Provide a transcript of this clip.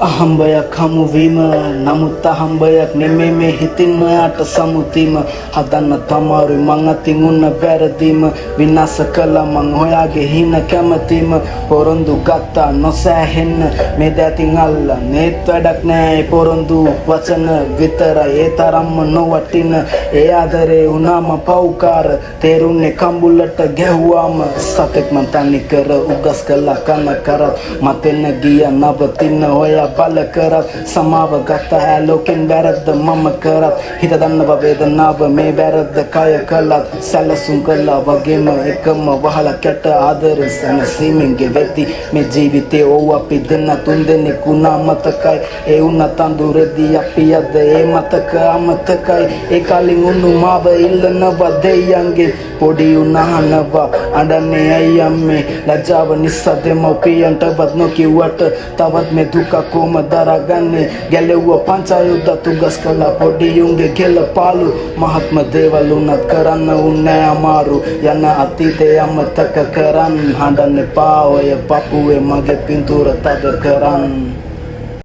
අහම්බයක් හමුවීම නමුත් අහම්බයක් නෙමේ මේ හිතින්ම යට සමුතීම හදන්න තමාරුයි මං අතින් උන්න වැරදීම විනාස කළා මං හොයාගේ හින කැමතිම පොරොන්දු ගත්තා නොසෑහෙන්න මේ දැතින් අල්ලා නේත් වැඩක් නෑ පොරොන්දු වචන විතරයි ඒ තරම්ම නොවටින ඒ ආදරේ වුණාම පව්කාර තේරුන්නේ කම්බුලට ගැහුවාම සතෙක් මං තනි කර උගස් කළා කන කරත් මතෙන්න ගිය නවතින්න හොයා බල කරත් සමාව ගත්ත ඇලෝකෙන් වැරද්ද මම කරත් හිත දන්නව වේදනාව මේ වැරද්ද කය කළත් සැලසුම් කළා වගේම එකම වහලා කැට ආදරෙන් සැනසීමෙන් ගෙවෙති මේ ජීවිතේ ඕව අපි දෙන්න තුන් දෙනෙක් වුණා මතකයි ඒ වුණත් අඳුරදී අපි අද ඒ මතක අමතකයි ඒ කලින් උණු මාව ඉල්ලනවා දෙයියන්ගේ පොඩි උනහනවා අඬන්නේ ඇයි අම්මේ ලජ්ජාව නිසා දෙමව්පියන්ටවත් නොකිව්වට තවත් මේ දුක කොහොම දරාගන්නේ ගැලෙව්ව පංචායුධ තුගස් කළා පොඩි උන්ගේ කෙල පාලු මහත්ම දේවල් උනත් කරන්න උන්නේ අමාරු යන අතීතය අමතක කරන් හඬන්න එපා ඔය පපුවේ මගේ පින්තූර තද කරන්